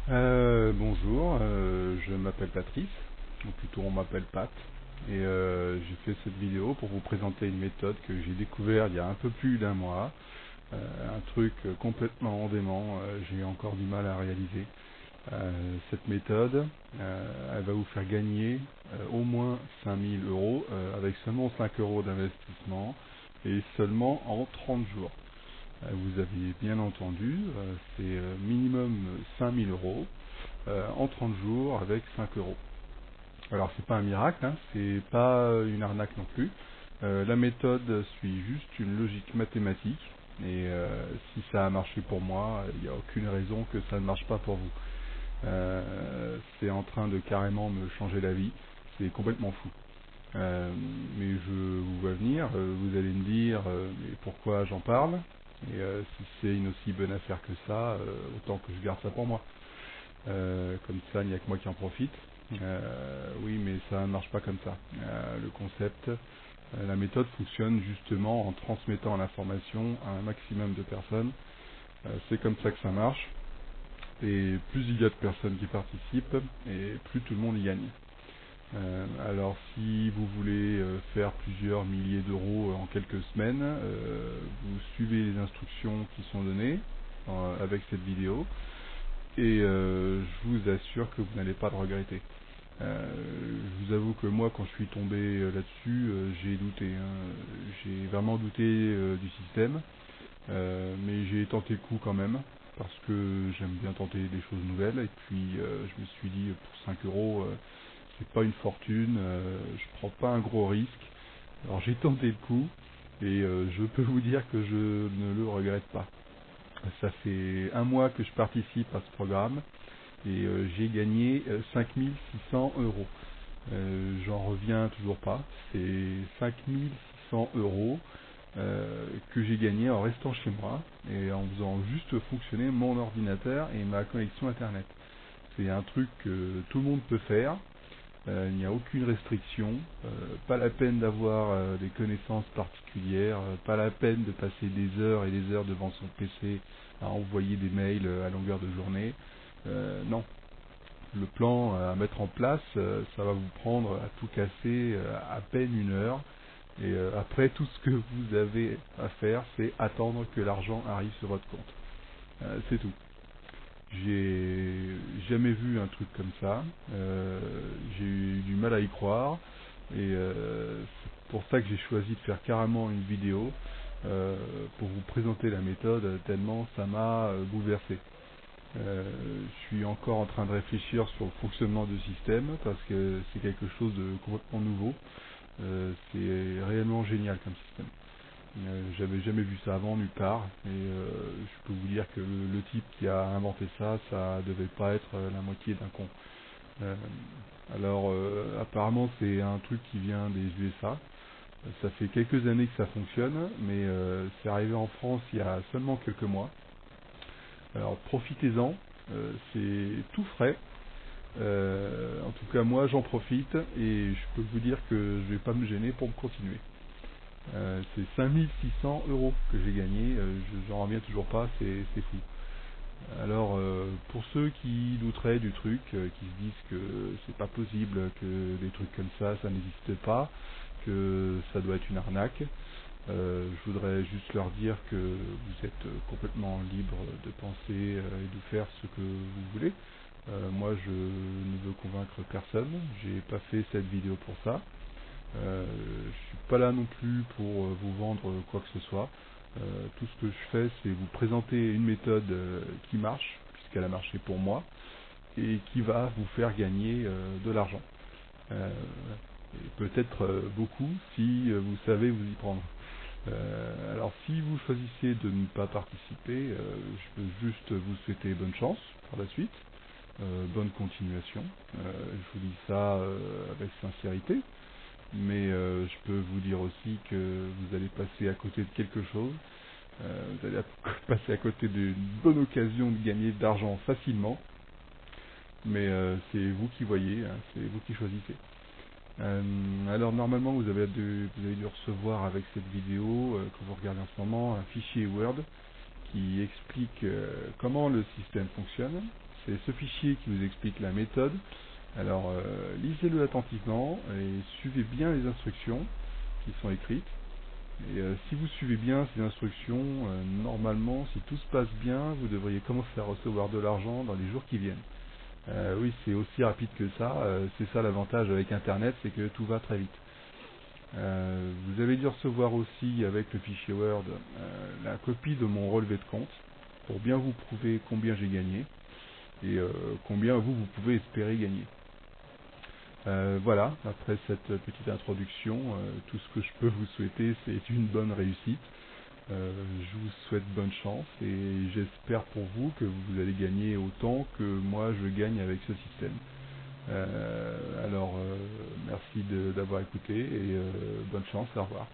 Bonjour, je m'appelle Patrice, ou plutôt on m'appelle Pat, et j'ai fait cette vidéo pour vous présenter une méthode que j'ai découvert il y a un peu plus d'un mois, un truc complètement dément, j'ai encore du mal à réaliser. Cette méthode, elle va vous faire gagner au moins 5000 euros avec seulement 5 euros d'investissement et seulement en 30 jours. Vous aviez bien entendu, c'est minimum 5000 euros en 30 jours avec 5 euros. Alors c'est pas un miracle, hein, c'est pas une arnaque non plus. La méthode suit juste une logique mathématique et si ça a marché pour moi, il n'y a aucune raison que ça ne marche pas pour vous. C'est en train de carrément me changer la vie, c'est complètement fou. Mais je vous vois venir, vous allez me dire mais pourquoi j'en parle, et si c'est une aussi bonne affaire que ça, autant que je garde ça pour moi. Comme ça, il n'y a que moi qui en profite. Oui, mais ça ne marche pas comme ça. Le concept, la méthode fonctionne justement en transmettant l'information à un maximum de personnes. C'est comme ça que ça marche. Et plus il y a de personnes qui participent, et plus tout le monde y gagne. Alors si vous voulez faire plusieurs milliers d'euros en quelques semaines, vous suivez les instructions qui sont données avec cette vidéo et je vous assure que vous n'allez pas le regretter. Je vous avoue que moi quand je suis tombé là-dessus, j'ai douté, hein. J'ai vraiment douté du système, mais j'ai tenté le coup quand même parce que j'aime bien tenter des choses nouvelles et puis je me suis dit pour 5 euros c'est pas une fortune, je prends pas un gros risque. Alors j'ai tenté le coup et je peux vous dire que je ne le regrette pas. Ça fait un mois que je participe à ce programme et j'ai gagné 5600 euros. J'en reviens toujours pas. C'est 5600 euros que j'ai gagné en restant chez moi et en faisant juste fonctionner mon ordinateur et ma connexion internet. C'est un truc que tout le monde peut faire. Il n'y a aucune restriction, pas la peine d'avoir des connaissances particulières, pas la peine de passer des heures et des heures devant son PC à envoyer des mails à longueur de journée. Non, le plan à mettre en place, ça va vous prendre à tout casser à peine une heure. Et après, tout ce que vous avez à faire, c'est attendre que l'argent arrive sur votre compte. C'est tout. J'ai jamais vu un truc comme ça. J'ai eu du mal à y croire. Et c'est pour ça que j'ai choisi de faire carrément une vidéo pour vous présenter la méthode tellement ça m'a bouleversé. Je suis encore en train de réfléchir sur le fonctionnement du système parce que c'est quelque chose de complètement nouveau. C'est réellement génial comme système. J'avais jamais vu ça avant nulle part et je peux vous dire que le type qui a inventé ça, ça devait pas être la moitié d'un con. Euh, Apparemment c'est un truc qui vient des USA. Ça fait quelques années que ça fonctionne, mais c'est arrivé en France il y a seulement quelques mois. Alors profitez-en, c'est tout frais. En tout cas moi j'en profite et je peux vous dire que je vais pas me gêner pour me continuer. C'est 5600 euros que j'ai gagné, j'en reviens toujours pas, c'est fou. Alors pour ceux qui douteraient du truc, qui se disent que c'est pas possible, que des trucs comme ça n'existe pas, que ça doit être une arnaque, je voudrais juste leur dire que vous êtes complètement libre de penser et de faire ce que vous voulez. Moi je ne veux convaincre personne, j'ai pas fait cette vidéo pour ça. Je suis pas là non plus pour vous vendre quoi que ce soit. Tout ce que je fais, c'est vous présenter une méthode qui marche, puisqu'elle a marché pour moi, et qui va vous faire gagner de l'argent. Euh, et peut-être beaucoup si vous savez vous y prendre. Alors si vous choisissez de ne pas participer, je peux juste vous souhaiter bonne chance pour la suite, bonne continuation. Je vous dis ça avec sincérité. Mais je peux vous dire aussi que vous allez passer à côté de quelque chose. Vous allez passer à côté d'une bonne occasion de gagner de l'argent facilement. Mais c'est vous qui voyez, hein, c'est vous qui choisissez. Alors normalement vous avez dû recevoir avec cette vidéo que vous regardez en ce moment un fichier Word qui explique comment le système fonctionne. c'est ce fichier qui vous explique la méthode. Alors lisez-le attentivement et suivez bien les instructions qui sont écrites. Et si vous suivez bien ces instructions, normalement, si tout se passe bien, vous devriez commencer à recevoir de l'argent dans les jours qui viennent. Oui, c'est aussi rapide que ça. C'est ça l'avantage avec Internet, c'est que tout va très vite. Vous avez dû recevoir aussi avec le fichier Word la copie de mon relevé de compte pour bien vous prouver combien j'ai gagné et combien vous pouvez espérer gagner. Voilà, après cette petite introduction, tout ce que je peux vous souhaiter, c'est une bonne réussite. Je vous souhaite bonne chance et j'espère pour vous que vous allez gagner autant que moi je gagne avec ce système. Alors, merci d'avoir écouté et bonne chance, au revoir.